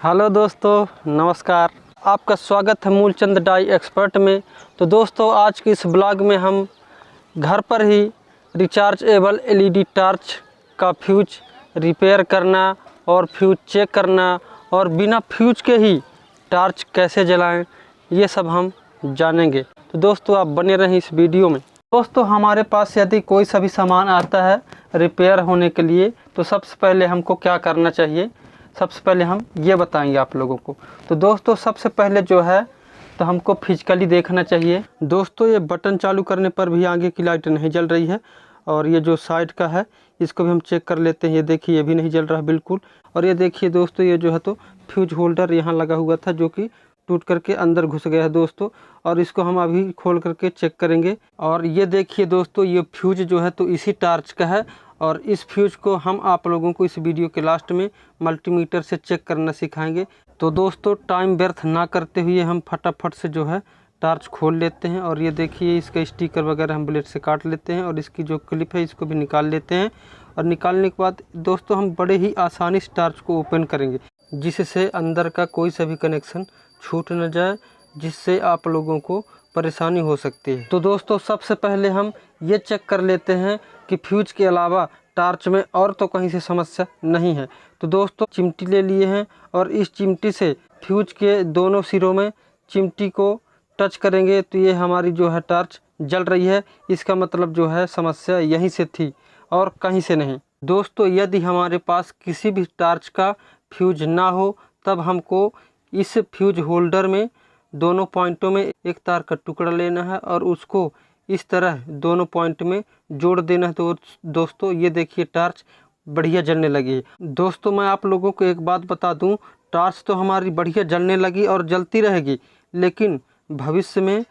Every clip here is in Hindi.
हेलो दोस्तों, नमस्कार। आपका स्वागत है मूलचंद डाई एक्सपर्ट में। तो दोस्तों, आज के इस ब्लॉग में हम घर पर ही रिचार्जेबल एलईडी टॉर्च का फ्यूज रिपेयर करना और फ्यूज चेक करना और बिना फ्यूज के ही टॉर्च कैसे जलाएं, ये सब हम जानेंगे। तो दोस्तों, आप बने रहें इस वीडियो में। दोस्तों, हमारे पास यदि कोई सा भी सामान आता है रिपेयर होने के लिए, तो सबसे पहले हमको क्या करना चाहिए, सबसे पहले हम ये बताएंगे आप लोगों को। तो दोस्तों, सबसे पहले जो है तो हमको फिजिकली देखना चाहिए। दोस्तों, ये बटन चालू करने पर भी आगे की लाइट नहीं जल रही है, और ये जो साइड का है इसको भी हम चेक कर लेते हैं। ये देखिए, ये भी नहीं जल रहा है बिल्कुल। और ये देखिए दोस्तों, ये जो है तो फ्यूज होल्डर यहाँ लगा हुआ था, जो कि टूट करके अंदर घुस गया है दोस्तों। और इसको हम अभी खोल करके चेक करेंगे। और ये देखिए दोस्तों, ये फ्यूज जो है तो इसी टॉर्च का है, और इस फ्यूज को हम आप लोगों को इस वीडियो के लास्ट में मल्टीमीटर से चेक करना सिखाएंगे। तो दोस्तों, टाइम व्यर्थ ना करते हुए हम फटाफट से जो है टॉर्च खोल लेते हैं। और ये देखिए, इसका स्टिकर वगैरह हम ब्लेड से काट लेते हैं, और इसकी जो क्लिप है इसको भी निकाल लेते हैं। और निकालने के बाद दोस्तों, हम बड़े ही आसानी से टॉर्च को ओपन करेंगे, जिससे अंदर का कोई सा भी कनेक्शन छूट न जाए, जिससे आप लोगों को परेशानी हो सकती है। तो दोस्तों, सबसे पहले हम ये चेक कर लेते हैं कि फ्यूज के अलावा टॉर्च में और तो कहीं से समस्या नहीं है। तो दोस्तों, चिमटी ले लिए हैं, और इस चिमटी से फ्यूज के दोनों सिरों में चिमटी को टच करेंगे तो ये हमारी जो है टॉर्च जल रही है। इसका मतलब जो है समस्या यहीं से थी और कहीं से नहीं। दोस्तों, यदि हमारे पास किसी भी टॉर्च का फ्यूज ना हो, तब हमको इस फ्यूज होल्डर में दोनों पॉइंटों में एक तार का टुकड़ा लेना है, और उसको इस तरह दोनों पॉइंट में जोड़ देना है। तो दोस्तों, ये देखिए टॉर्च बढ़िया जलने लगी है। दोस्तों, मैं आप लोगों को एक बात बता दूं, टॉर्च तो हमारी बढ़िया जलने लगी और जलती रहेगी, लेकिन भविष्य में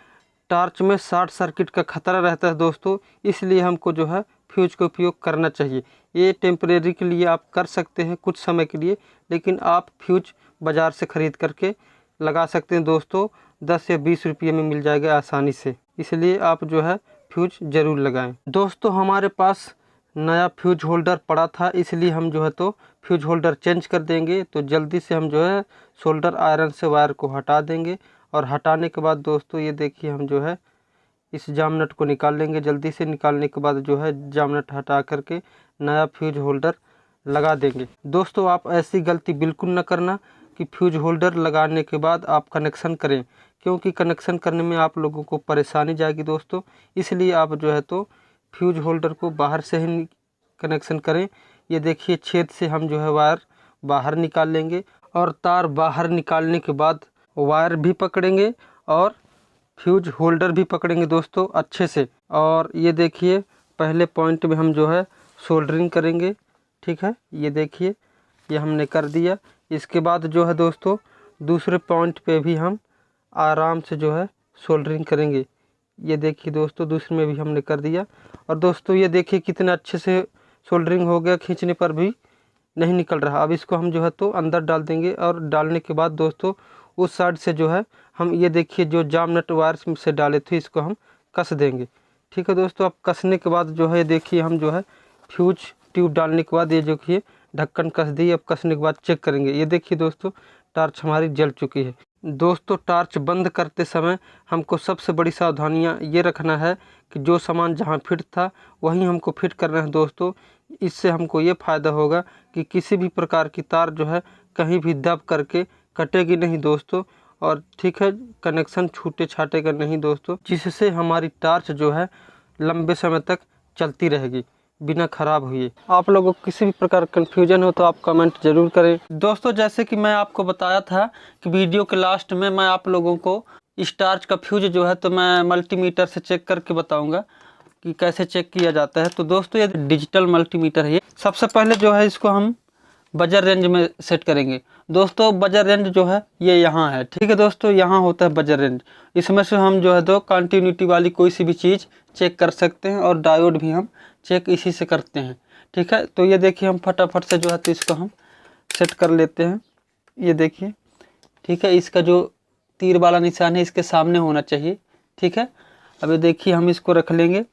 टॉर्च में शॉर्ट सर्किट का खतरा रहता है दोस्तों। इसलिए हमको जो है फ्यूज का उपयोग करना चाहिए। ये टेम्परेरी के लिए आप कर सकते हैं कुछ समय के लिए, लेकिन आप फ्यूज बाज़ार से ख़रीद करके लगा सकते हैं दोस्तों। 10 या 20 रुपये में मिल जाएगा आसानी से। इसलिए आप जो है फ्यूज ज़रूर लगाएं। दोस्तों, हमारे पास नया फ्यूज होल्डर पड़ा था, इसलिए हम जो है तो फ्यूज होल्डर चेंज कर देंगे। तो जल्दी से हम जो है सोल्डर आयरन से वायर को हटा देंगे, और हटाने के बाद दोस्तों, ये देखिए हम जो है इस जाम नट को निकाल लेंगे। जल्दी से निकालने के बाद जो है जाम नट हटा करके नया फ्यूज होल्डर लगा देंगे। दोस्तों, आप ऐसी गलती बिल्कुल न करना कि फ्यूज होल्डर लगाने के बाद आप कनेक्शन करें, क्योंकि कनेक्शन करने में आप लोगों को परेशानी जाएगी दोस्तों। इसलिए आप जो है तो फ्यूज होल्डर को बाहर से ही कनेक्शन करें। ये देखिए, छेद से हम जो है वायर बाहर निकाल लेंगे, और तार बाहर निकालने के बाद वायर भी पकड़ेंगे और फ्यूज होल्डर भी पकड़ेंगे दोस्तों अच्छे से। और ये देखिए, पहले पॉइंट में हम जो है सोल्डरिंग करेंगे। ठीक है, ये देखिए, ये हमने कर दिया। इसके बाद जो है दोस्तों, दूसरे पॉइंट पे भी हम आराम से जो है सोल्डरिंग करेंगे। ये देखिए दोस्तों, दूसरे में भी हमने कर दिया। और दोस्तों, ये देखिए कितना अच्छे से सोल्डरिंग हो गया, खींचने पर भी नहीं निकल रहा। अब इसको हम जो है तो अंदर डाल देंगे, और डालने के बाद दोस्तों उस साइड से जो है हम ये देखिए जो जाम नट वायर से डाले थे इसको हम कस देंगे। ठीक है दोस्तों, अब कसने के बाद जो है देखिए हम जो है फ्यूज ट्यूब डालने के बाद ये जो कि ढक्कन कस दी। अब कसने के बाद चेक करेंगे। ये देखिए दोस्तों, टॉर्च हमारी जल चुकी है। दोस्तों, टॉर्च बंद करते समय हमको सबसे बड़ी सावधानियां ये रखना है कि जो सामान जहां फिट था वहीं हमको फिट करना है दोस्तों। इससे हमको ये फ़ायदा होगा कि किसी भी प्रकार की तार जो है कहीं भी दब करके कटेगी नहीं दोस्तों। और ठीक है, कनेक्शन छूटे छाटेगा नहीं दोस्तों, जिससे हमारी टॉर्च जो है लंबे समय तक चलती रहेगी बिना ख़राब हुए। आप लोगों को किसी भी प्रकार कन्फ्यूजन हो तो आप कमेंट ज़रूर करें। दोस्तों, जैसे कि मैं आपको बताया था कि वीडियो के लास्ट में मैं आप लोगों को इस टॉर्च का फ्यूज जो है तो मैं मल्टीमीटर से चेक करके बताऊंगा कि कैसे चेक किया जाता है। तो दोस्तों, ये डिजिटल मल्टीमीटर है। ये सबसे पहले जो है इसको हम बजर रेंज में सेट करेंगे। दोस्तों, बजर रेंज जो है ये यहाँ है। ठीक है दोस्तों, यहाँ होता है बजर रेंज। इसमें से हम जो है तो कंटिन्यूटी वाली कोई सी भी चीज़ चेक कर सकते हैं, और डायोड भी हम चेक इसी से करते हैं। ठीक है, तो ये देखिए हम फटाफट से जो है तो इसको हम सेट कर लेते हैं। ये देखिए, ठीक है, इसका जो तीर वाला निशान है इसके सामने होना चाहिए। ठीक है, अब ये देखिए हम इसको रख लेंगे।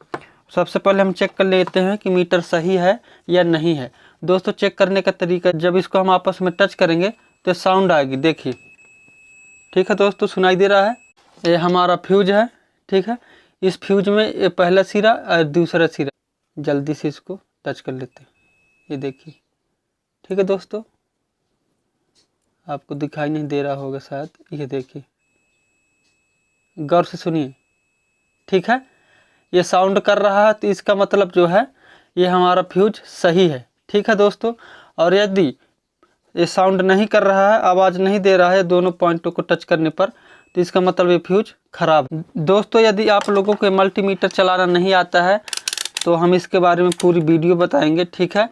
सबसे पहले हम चेक कर लेते हैं कि मीटर सही है या नहीं है। दोस्तों, चेक करने का तरीका, जब इसको हम आपस में टच करेंगे तो साउंड आएगी, देखिए। ठीक है दोस्तों, सुनाई दे रहा है। ये हमारा फ्यूज है। ठीक है, इस फ्यूज में ये पहला सिरा और दूसरा सिरा, जल्दी से इसको टच कर लेते हैं। ये देखिए। ठीक है दोस्तों, आपको दिखाई नहीं दे रहा होगा शायद। ये देखिए, गौर से सुनिए। ठीक है, ये साउंड कर रहा है तो इसका मतलब जो है ये हमारा फ्यूज सही है। ठीक है दोस्तों, और यदि ये साउंड नहीं कर रहा है, आवाज़ नहीं दे रहा है दोनों पॉइंटों को टच करने पर, तो इसका मतलब ये फ्यूज खराब है। दोस्तों, यदि आप लोगों को मल्टीमीटर चलाना नहीं आता है तो हम इसके बारे में पूरी वीडियो बताएंगे। ठीक है,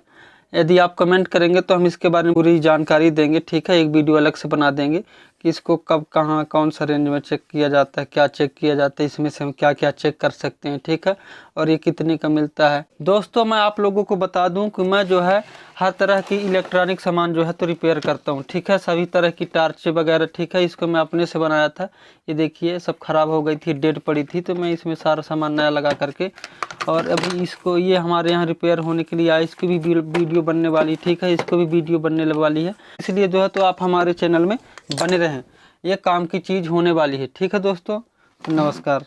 यदि आप कमेंट करेंगे तो हम इसके बारे में पूरी जानकारी देंगे। ठीक है, एक वीडियो अलग से बना देंगे कि इसको कब, कहाँ, कौन सा रेंज में चेक किया जाता है, क्या चेक किया जाता है, इसमें से हम क्या क्या चेक कर सकते हैं। ठीक है, और ये कितने का मिलता है। दोस्तों, मैं आप लोगों को बता दूं कि मैं जो है हर तरह की इलेक्ट्रॉनिक सामान जो है तो रिपेयर करता हूं। ठीक है, सभी तरह की टार्च वगैरह। ठीक है, इसको मैं अपने से बनाया था। ये देखिए, सब खराब हो गई थी, डेड पड़ी थी, तो मैं इसमें सारा सामान नया लगा करके, और अभी इसको, ये हमारे यहाँ रिपेयर होने के लिए आया, इसकी भी वीडियो बनने वाली। ठीक है, इसको भी वीडियो बनने वाली है, इसलिए जो है तो आप हमारे चैनल में बने रहें। ये काम की चीज़ होने वाली है। ठीक है दोस्तों, नमस्कार।